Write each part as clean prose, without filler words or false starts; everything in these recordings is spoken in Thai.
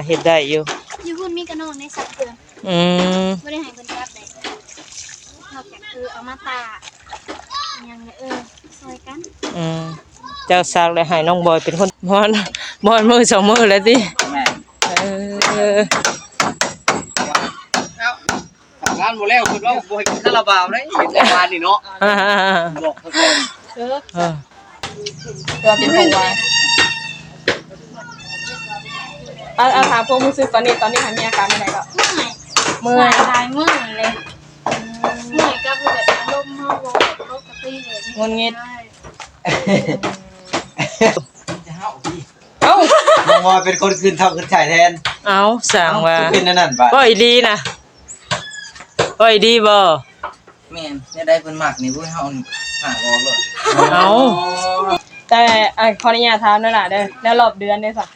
เฮ็ดได้อยู่พุ่นมีกระนองในสักเดือนไม่ได้ให้คนจับเลยนอกจากเอามาตาอย่างซอยกันเจ้าซักเลยให้น้องบอยเป็นคนมอนมือ2 มือแล้วติงานหมดแล้วคุณว่าบ่ให้กินคาราบาวได้เห็นประมาณนี้เนาะบอกเพิ่นตัวเป็นของวายถามพวกมือซื้อตอนนี้ทำมีอาการอะไรก็เมื่อยลายเมื่อยเลยเมื่อยก็แบบลมเฮาบ่ลมกระตี้เลยงนงิดน้องบอยเป็นคนคืนทำคืนถ่ายแทนเอาสั่งว่าเป็นนั่นบ่บ่อีดีนะบ่อีดีบ่แม่นได้เพิ่นมักนี่บ่เฮาหาบ่เลยเอาแต่ขออนุญาตถามนั่นล่ะเด้อแล้วรอบเดือนได้ซะ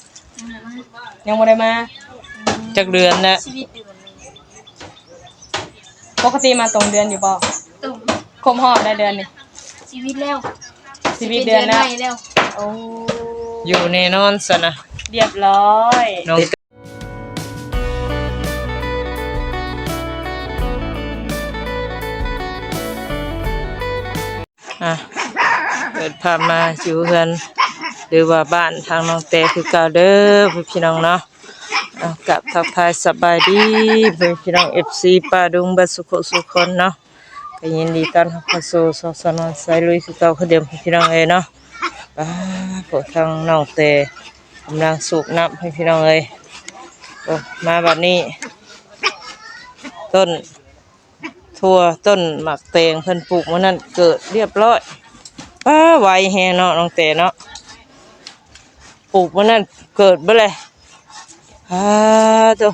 ยังบ่ได้มาจักเดือนแล้วชีวิตเดือนปกติมาตรงเดือนอยู่บ่ตรงคมฮอดได้เดือนนี่ชีวิตแล้วเดือนแล้วโอ้อยู่แน่นอนซะนะเรียบร้อยน้องเปิดภาพมาอยู่กันหรือว่าบ้านทางน้องแต่คือเก่าเด้อพี่น้องเนาะกับทักทายสบายดีพี่น้อง FC ป้าดุงบัดสุขสุขคนเนาะก็ยินดีต้อนรับเข้าสู่สนสายลุยคือเก่าคือเดิมพี่น้องเอ้ยเนาะพวกทางน้องแต่กำลังสูบน้ำให้พี่น้องเอ้ยมาบัดนี้ต้นทั่วต้นหมักแตงเพิ่นปลูกมื้อนั้นเกิดเรียบร้อยไวแฮเนาะน้องแต่เนาะปลูกมื้อนั้นเกิดเบ่เลยตัว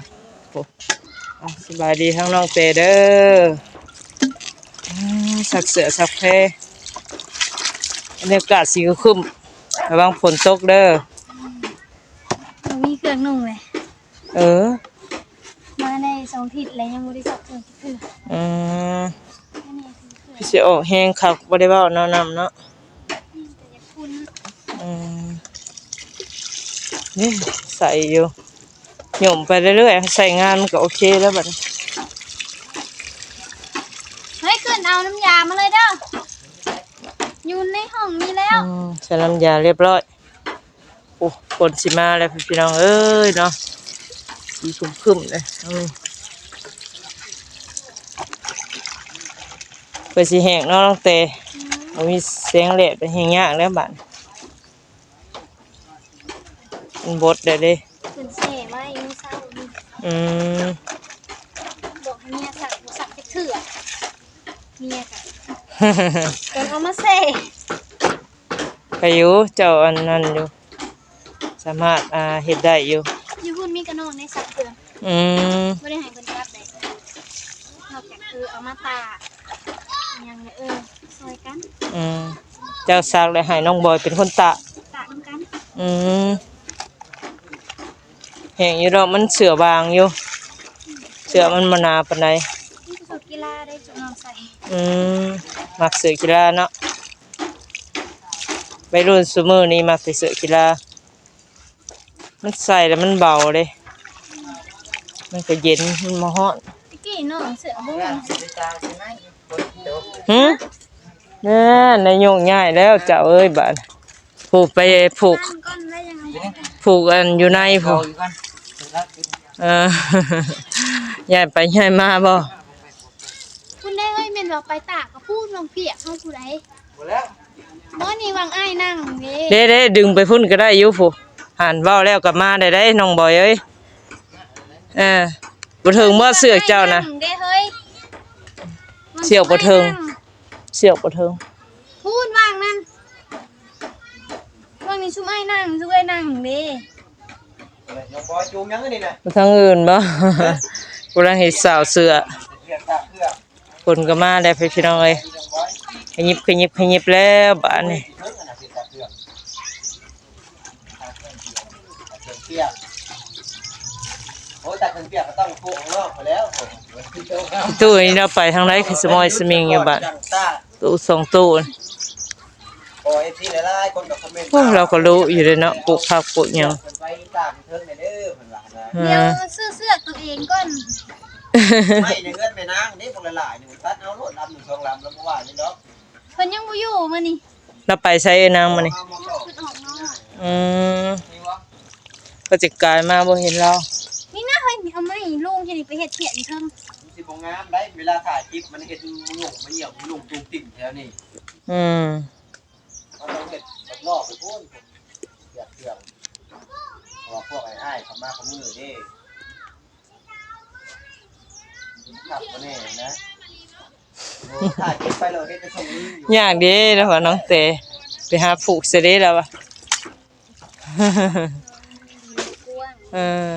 สบายดีทั้งน้องแต่เด้อสักเสือสักแพบรรยากาศสีครึ้มระวังฝนตกเด้อมีเครื่องนุ่งเลยมาใน2 ทิศแล้วยังบ่ได้สักเครื่องคือพี่สิออกแห้งคักบ่ได้เว้าเนาะน้ำเนาะนี่ใส่อยู่หย่มไปเรื่อยๆใส่งานมันก็โอเคแล้วบัดนี้ขึ้นเอาน้ำยามาเลยเด้ออยู่ในห้องนี้แล้วใส่น้ำยาเรียบร้อยโอ้ฝนสิมาแล้วพี่น้องเอ้ยเนาะสีครึ้มๆเลยเพื่อสิแห้งเนาะน้องเตมีเสียงแหลกไปแห้งยากแล้วบัดมันบดได้เด้ขึ้นเซ่มาอีกเศร้าบอกให้เมียสักไปเถื่อเมียกันเอามาเซ่ไปอยู่เจ้าอันนั้นอยู่สามารถเฮ็ดได้อยู่พุ่นมีกระนองในสักเดือนไม่ได้ให้คนจับเลยนอกจากเอามาตาอย่างซอยกันเจ้าซักเลยให้น้องบอยเป็นคนตะน้ำกันแห้งอยู่ดอกมันเสือบางอยู่เสือมันมานาปานใดสุดกีฬาได้จุดนอนใส่มักเสือกีฬาเนาะไปรุ่นซุมื้อนี้มักเสือกีฬามันใส่แล้วมันเบาเลยมันก็เย็นมันมาฮ้อนกี้น้องเสือบุ้งเนี่ยนายโยงง่ายแล้วเจ้าเอ้ยบ้านผูกไปผูกอันอยู่ในผูกย้ายไปย้ายมาบ่คุณได้เมนบอกไปตากก็พูดลงเปียกเข้าผู้ใดเมื่อนี่วางอ้ายนั่งเด้ดึงไปพุ่นก็ได้อยู่ผูกหันเว้าแล้วกลับมาได้น้องบอยเอ้ยบ่ถึงเมื่อเสือกเจ้านะเสี่ยวบ่ถึงพูดว่างนั่นว่างนี่ชุ่มไอ้นั่งช่วยนั่งดิน้องบอยจูงยังนี่นะทางอื่นบ่กูรังเห็ดสาวเสือคนก็มาได้พี่น้องเอ้ยขยิบแล้วบ้านนี่ตู้นี้เราไปทางไหนคือสมอยสมิงอยู่บ้านตู้2 ตู้ อเอฟซีหลายๆคนก็คอมเมนต์ โอ้เราก็รู้อยู่เลยเนาะปลูกผักปลูกหยัง ไปตามเทิงเด้อเพิ่นว่านะ เอ เดี๋ยว อ ซื้อเสื้อตัวเองก่อน ไม่ในเงินแม่นางนี่คนละหลายนี่ตัดเอาโลดลำ1 2ลำแล้วบ่ว่านี่ดอก เพิ่นยังบ่อยู่มื้อนี้ เราไปใช้ไอ้นางมานี่ เอามา เพิ่นออกนอก อืม นี่วะ ก็จะกลายมาบ่เห็นเรา นี่นะเฮ้ยเอามาให้ลุงที่นี่ไปเฮ็ดเพียนเทิง มันสิบ่งามได้เวลาถ่ายคลิปมันเฮ็ดหลงมันเหี่ยวหลงตุ่มติ่มแถวนี้ อืม มันต้องเฮ็ดรอบๆไปพุ่นเกือบเพราะว่าพวกไอ้อ้ายเขามาเขามือเด้ขับมาแน่นะโอ้ถ่ายคลิปไปเลยเฮ็ดไปส่งนี้อยู่ ยากเด้แล้วว่าน้องเตไปหาผูกเสยเด้แล้วว่ะ กว้าง เออ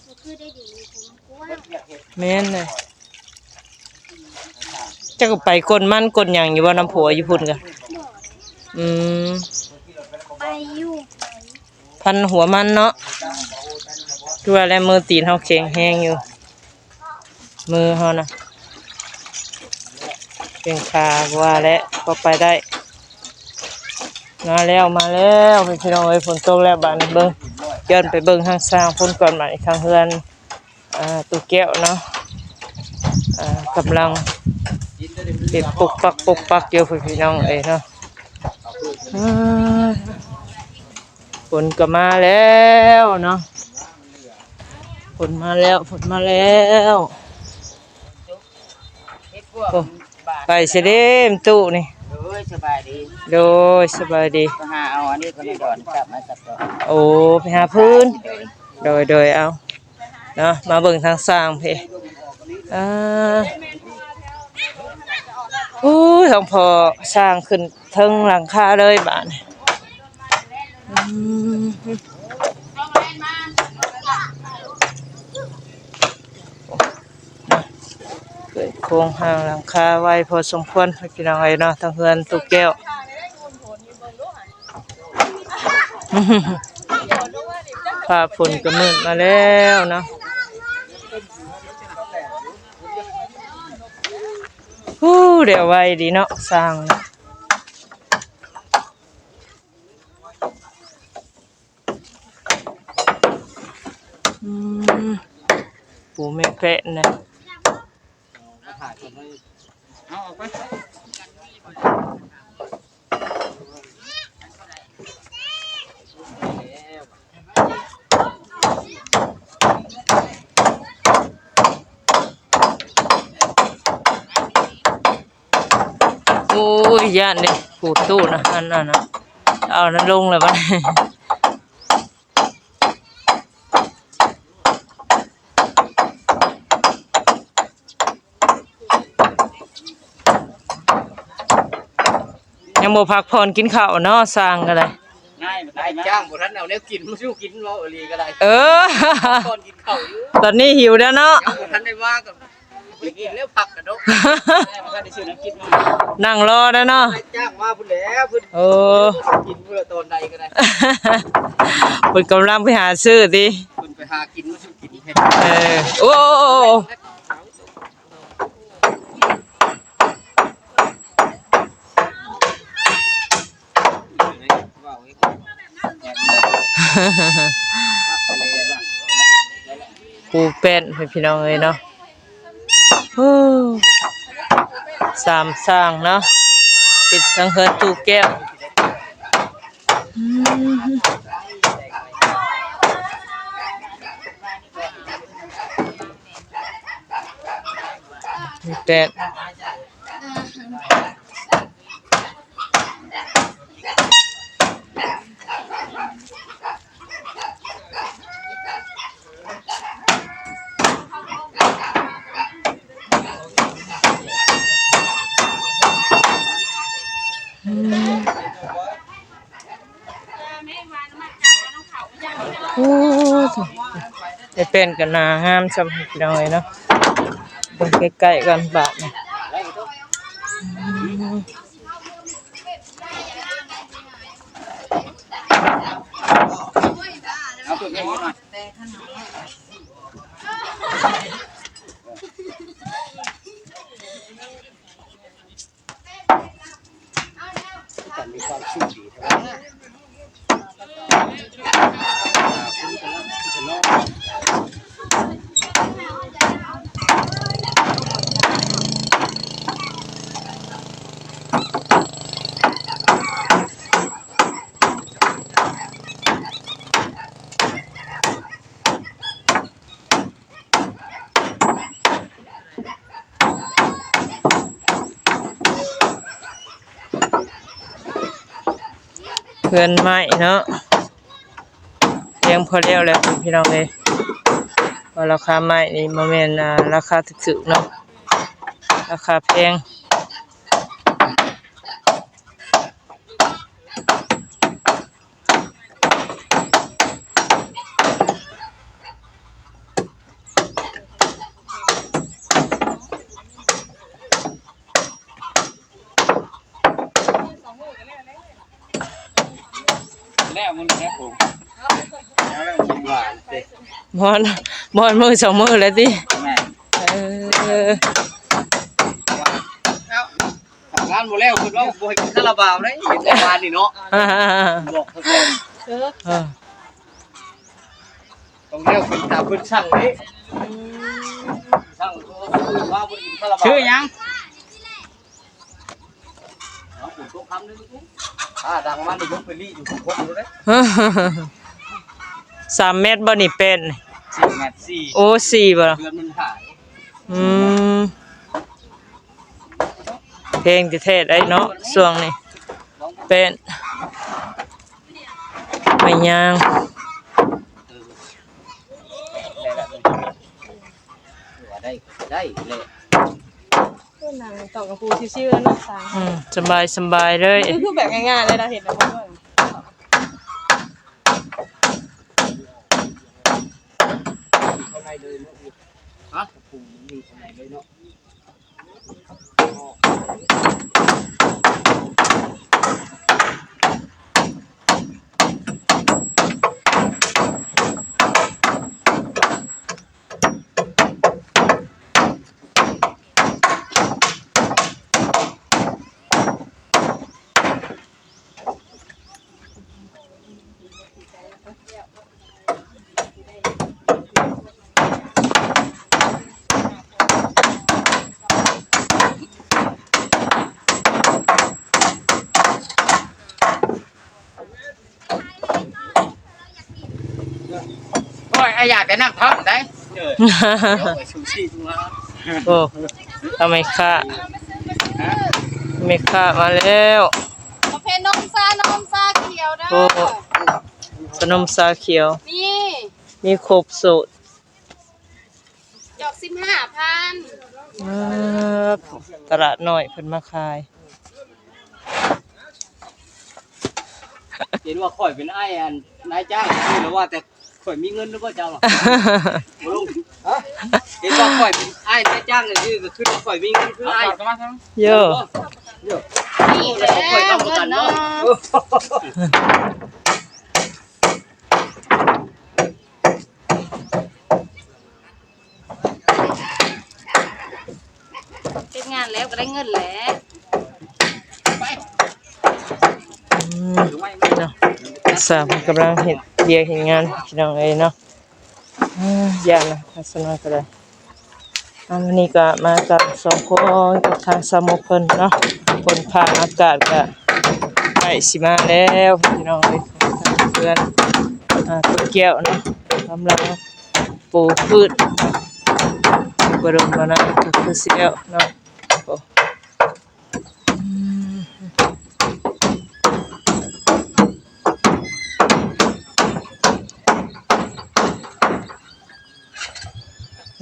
ก็คือได้ดีผมกว้าง อยากเฮ็ด แม่นเลยจะก็ไปกลมันกลหยังอยู่บ่น้ำผัวอยู่พุ่นกะอืม ไปอยู่ พันหัวมันเนาะคือว่าแล้วมือตีนเฮาแข็งแฮงอยู่ มือเฮานะเป็นขาว่าแล้วก็ไปได้มาแล้วพี่น้องเอ้ยฝนตกแล้วบาดนี้เบิ่งย้อนไปเบิ่งทางสร้างพุ่นก่อนมาอีกทางเฮือนตู้แก้วเนาะกำลังเป็นปุกปักอยู่พี่น้องเอ้ยเนาะฝนก็มาแล้วเนาะฝนมาแล้วโอ้ไปเสยเด้มตู้นี่ เอ้ยสบายดี โดยสบายดี มาหาเอาอันนี้ก็ได้ก่อนกลับมาสับต่อ โอ้ไปหาพื้นโดยเอาเนาะมาเบิ่งทางสร้างเพทางพอสร้างขึ้นเทิงหลังคาเลยบาดนี้เกิดโครงหางหลังคาไว้พอสมควรพี่น้องไอ้เนาะทางเฮือนตุกแก้ว ฟ้าฝนก็มืดมาแล้วเนาะเดี๋ยวไว้ดีเนาะสร้างนะปูแม่แพะนะโอ้ยย่านเลยปูตู้นะอันนั้นนะเอานั้นลงเลยบ้านยังบ่พักผ่อนกินข้าวเนาะสร้างกันเลย ง่ายได้จ้างบ่ทันเอาแนวกินมาสู้กินเว้าอีหลีก็ได้ ก่อนกินข้าวอยู่ ตอนนี้หิวแล้วเนาะ ยังบ่ทันได้ว่ากับไปกินแล้วผักกระดกมันก็ได้ซื้อน้ำกินมา นั่งรอแล้วเนาะ ได้จ้างมาพุ่นแล้วพุ่น โอ้ กินเพื่อตอนใดก็ได้ เพิ่นกำลังไปหาซื้อติ พุ่นไปหากินมาสู้กินเฮ็ด โอ้ปูเป็นพี่น้องเอ้ยเนาะสามสร้างเนาะปิดทางเฮือนตู้แก้วเป็ดได้เป็นกันนางามสำหรับพี่น้องเอ้ยเนาะเบิ่งใกล้ๆกันบาดนี่ เอาตัวนี้หน่อยกันมีความสุข เพื่อนไม้เนาะเลี้ยงพอแล้วแหละพี่น้องเลยว่าราคาไม้นี่บ่แม่นราคาถูกๆเนาะราคาแพงแล้วมันแค่ผมแล้วมันหวานสิ บอนมือสองมือแล้วติ แม่ เออ แล้วทำงานหมดแล้วคุณว่าบ่ให้กินคาราบาวได้เห็นประมาณนี้เนาะบอกเขาก่อน ต้องเรียกเป็นตามเพิ่นสั่งนี่สั่งว่าบ่กินคาราบาวชื่อหยังเอาผมต้องทำนึงดังมันยกไปรีอยู่ทุกคนรู้เด้3 เมตรบ่นี่เป็น 4 เมตร โอ้4บ่ล่ะ เดือนมันหาย อืมเพลงที่เทศไอ้เนาะช่วงนี้เป็นไม่ยาง ได้เลย เพื่อนนางต่อกับปูชิวๆแล้วเนาะสาง สบายเลย คือแบบง่ายๆเลยเราเห็นแล้วเพื่อน ข้างในเลยฮะปูมีข้างในเลยเนาะโอ้ยอยากแต่นั่งพักได้ชูชีพมา โอ้ทำไมค่าไม่ค่ามาแล้ว กาแฟนมซาเขียวเด้ โอ้ อ ขนมซาเขียว นี่ มีครบสูตร ดอก15,000 ตลาดน้อยเพิ่นมาขาย เห็นว่าข่อยเป็นไอ้อันนายจ้างคือหรือว่าแต่ข่อยมีเงินหรือว่าเจ้าหรอบ่ลุงเห็นว่าข่อยเป็นไอ้นายจ้างก็คือข่อยมีเงินคือไอ้ เยอะ นี่แหละเงินเนาะเป็นงานแล้วก็ได้เงินแล้ว เนาะสามกำลังเฮ็ดเวียกเฮ็ดงานพี่น้องเอ้ยเนาะย่านนะทัศนะก็ได้วันนี้ก็มากับ2คนกับทางสมุกเพิ่นเนาะฝนฟ้าอากาศก็ใกล้สิมาแล้วพี่น้องเอ้ยเพื่อนต้นแก้วเนาะกำลังปลูกพืชบรมนะก็คือสิแล้วเนาะโอ้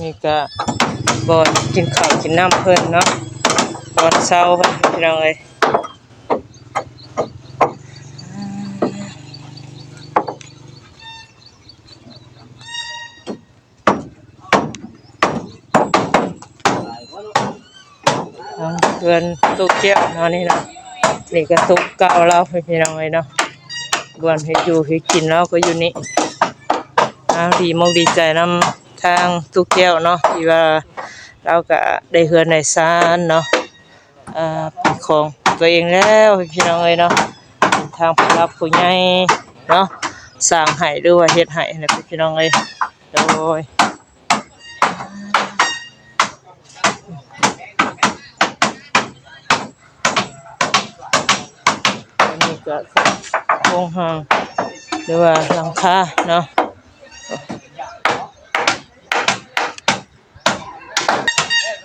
นี่ก็บ่อนกินข้าวกินน้ำเพิ่นเนาะตอนเช้าเพิ่นพี่น้องเอ้ยเพื่อนตุกแก้วเนาะนี่เนาะนี่ก็ตุกเก่าเราพี่น้องเอ้ยเนาะบ่อนให้อยู่ให้กินเราก็อยู่นี่ดีมกดีใจนำทางตุกแก้วเนาะที่ว่าเราก็ได้เฮือนได้ศาลเนาะเป็นของตัวเองแล้วพี่น้องเอ้ยเนาะทางผู้รับผู้ใหญ่เนาะสร้างให้หรือว่าเฮ็ดให้นะพี่น้องเอ้ยโดยอันนี้ก็โครงหางหรือว่าหลังคาเนาะ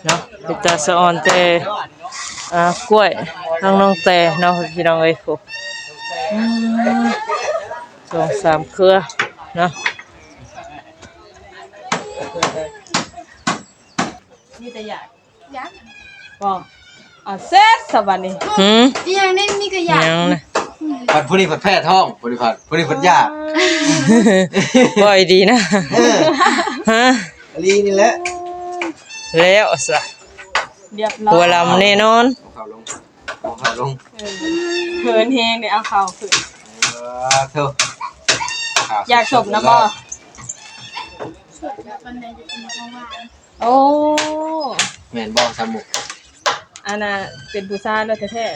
เนาะเป็นตาสะออนแต่กล้วยทางน้องแต่เนาะพี่น้องเอ้ยโห อืมสองสามเครือเนาะ มีแต่อยาก ยักษ์ บ่เซ็ตสบัดนี้ หืม อีหยังนี่มีก็อยาก ยังนะ ผัดผู้นี้ผัดแพร่ท้องผู้นี้ผัดยาก บ่อยดีนะฮะ อันนี้นี่แหละ แล้วซะ เรียบร้อย หัวลำแน่นอน เอาข่าวลง เหินแฮงเดี๋ยวเอาเข่าขึ้น เท่า อยากสบนะบ่ สดแบบปันใดจะเป็นของหวาน โอ้ แม่นบ่สมุก อันน่ะเป็นผู้ชายแล้วแท้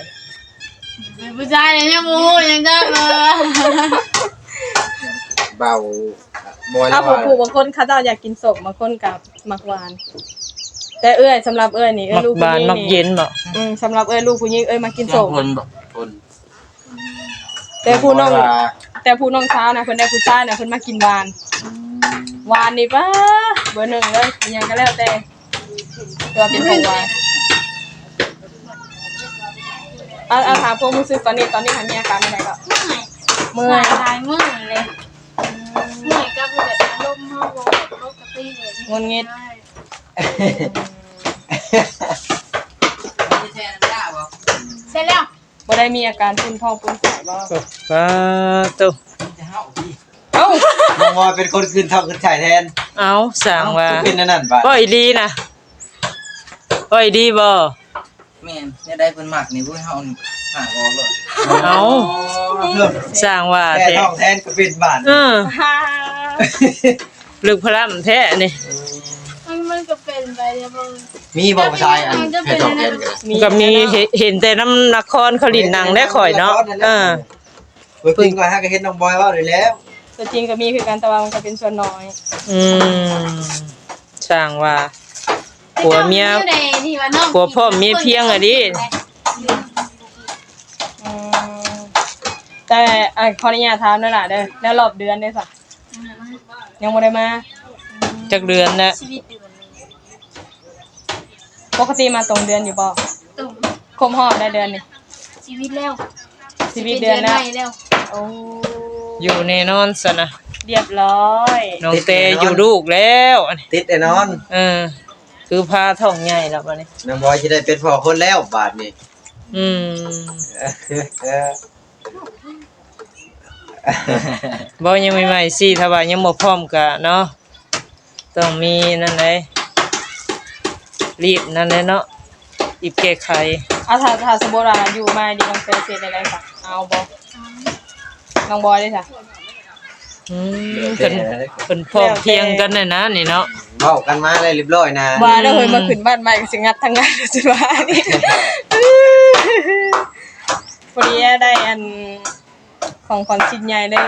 เป็นผู้ชายเนี่ยมูยังได้เลย เบาบอย ๆ แล้ เอา วว่า ผู้บางคนเขาเจ้าอยากกินสบบางคนกับมักหวาน แต่สำหรับนี่ มัก ลูก บา ผู้ น หญิง มักเย็นบ่ สำหรับลูกผู้หญิงมากินสบ คนบ่คน แต่ผู้น้องเช้านะเพิ่นได้ผู้ชายนะเพิ่นมากินหวานหวานนี่ปะเบอร์หนึ่งเลยอิหยังก็แล้วแต่ตัวเป็นของหวานเอาถามพวกรู้สึกตอนนี้ทำมีอาการเป็นไงก็ เมื่อยลายเมื่อยเลยเมื่อยก็แบบลมห้องโรคกระตี้เลย งนเงิด เสร็จแล้ว บ่ได้มีอาการตุ่นท้องตุ่นไส้บ่ ปาตุ เอ้า น้องบอยเป็นคนคืนทองคืนชายแทน เอาสั่งว่า เป็นนั่นบ่ บ่อยดีนะบ่อยดีบ่ แม่นเนี่ยได้เพิ่นมักนี่ผู้เฮานี่หาบ่เลย เอาสั่งว่า แต่ แต่ ทองแทนก็เป็นบ้าน ฮ่า ลึกพลัมแท้นี่ มันก็เป็นไปแล้วมึง มีบ่ผู้ชายอันแค่ทองแทนกัน ก็มีเห็นแต่น้ำนครเขาลินหนังได้ข่อยเนาะเพิ่นก็หาก็เห็นน้องบอยเว้าได้แล้ว ตัวจริงก็มีคือกันแต่ว่ามันก็เป็นส่วนน้อย อืมสั่งว่าผัวเมีย ผัวพ่อเมียเพียงอะดิ อืมแต่ขออนุญาตถามนั่นล่ะเด้อแล้วรอบเดือนได้ซะยังบ่ได้มา จักเดือนแล้ว ชีวิตเดือน ปกติมาตรงเดือนอยู่บ่ ตุ่ม คมฮอดได้เดือนนี่ ชีวิตแล้ว ชีวิตเดือนแล้ว แล้ว โอ้ อยู่แน่นอนซะนะ เรียบร้อย น้องเตอยู่ลูกแล้วอันนี้ ติดแน่นอน คือพาท้องใหญ่แล้วบัดนี้ น้องบอยสิได้เป็นพ่อคนแล้วบาดนี้ อืมบ่ยังใหม่ๆสิถ้าว่ายังบ่พร้อมก็เนาะต้องมีนั่นแหละรีบนั่นแหละเนาะรีบแก้ไข ถ้าสมมุติว่าอยู่มาดีน้องเฟซได้ไดซะเอาบ่น้องบอยได้ซะ เพิ่นพร้อมเพรียงกันน่ะนะนี่เนาะ เว้ากันมาเลยเรียบร้อยนะ ว่าแล้วเฮ้ยมาขึ้นบ้านใหม่ก็สิงัดทั้งงานสิว่านี่พอดีได้อันของขวัญชิ้นใหญ่เลย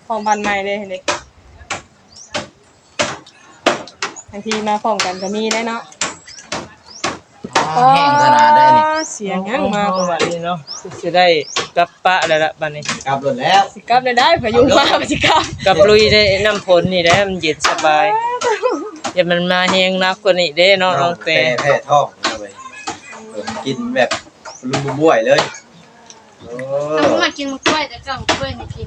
ของบ้านใหม่เลยเห็นดิบางทีมาพร้อมกันก็มีได้เนาะ แห้งขนาดได้นี่ เสียงยังมา ประมาณนี้เนาะสิได้กลับปะแล้วล่ะบัดนี้ กลับรถแล้ว สิกลับได้พายุมาสิกลับ กับลุยได้น้ำฝนนี่แหละมันเย็นสบายอย่ามันมาแฮงนักกว่านี้เด้เนาะน้องแต่ แพ้ท้องเอาไปกินแบบลุมบ่วยเลยโอ้ ทำมากินกล้วยแต่ก็กล้วยไม่กิน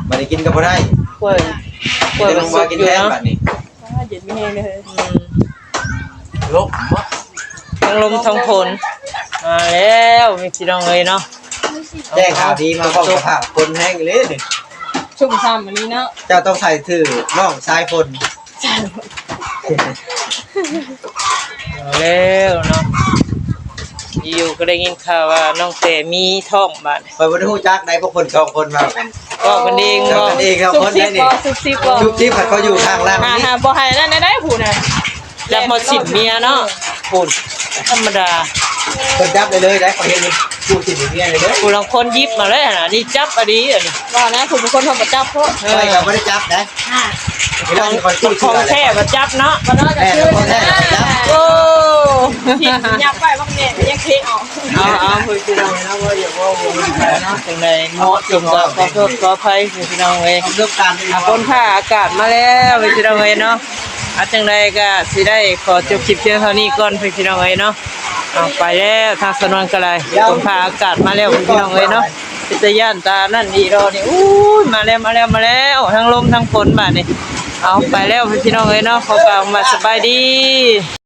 บ่ได้กินก็บ่ได้ กล้วยกล้วย แต่ มั น้ น องบ สุ อย ก กิน อยู่ แทน เนาะ บัดนี้ เย็นไม่แห้งเลย ลบบ่ ทั้งลมทั้งฝนมาแล้วมีพี่น้องเอ้ยเนาะ แจ้งข่าวดีมาบอกสภาพคนแห้งเลยนี่ ชุ่มฉ่ำอันนี้เนาะ เจ้าต้องใส่ถือน้องชายฝน เอาแล้วเนาะอยู่ก็ได้ยินข่าวว่าน้องแต่มีท้องบาด คอยบ่ได้ฮู้จักได้พวกคน2คนมากัน ก็กันเอง เจ้า บ่ กันเองครับ ซุบ คน ซิ นี้ บ นี่ บ่ซุบซิบบ่ ทุกที่ผัดเขาอยู่ข้างล่างนี่ บ่ให้นั่นได้ผู้น่ะ จับหมด10เมียเนาะพูดธรรมดา เพิ่นจับเลยได้ขอเห็นผู้สิเมียเลยเด้อ ผู้ลางคนหยิบมาเลยน่ะนี่จับอดีอันนี้ ว่านะผู้เป็นคนทำประจับเพราะ ไปก็บ่ได้จับได้เวลาที่คอยสู้ ของแท้บ่จับเนาะ บ่น้อยก็ชื่อ แม่ของแท้จับ โอ้ ที่ยับไปว่าแม่ยังเทออก เอาเพื่อนพี่น้องนะว่าอย่าว่าผมเนาะจังใดเหมาะสมกับขอโทษขออภัยพี่น้องเอ้ย เรื่องการ คนผ่าอากาศมาแล้วพี่น้องเอ้ยเนาะอาจังใดก็สิได้ขอจบคลิปเพียงเท่านี้ก่อนพี่น้องเอ้ยเนาะเอาไปแล้วทางสนวนก็เลยคนผ่าอากาศมาแล้วพี่น้องเอ้ยเนาะ เป็นตาย่านตานั่นดีรอนี่อู้ยมาแล้วทั้งลมทั้งฝนบาดนี่เอาไปแล้วพี่น้องเอ้ยเนาะขอกล่าวมาสบายดี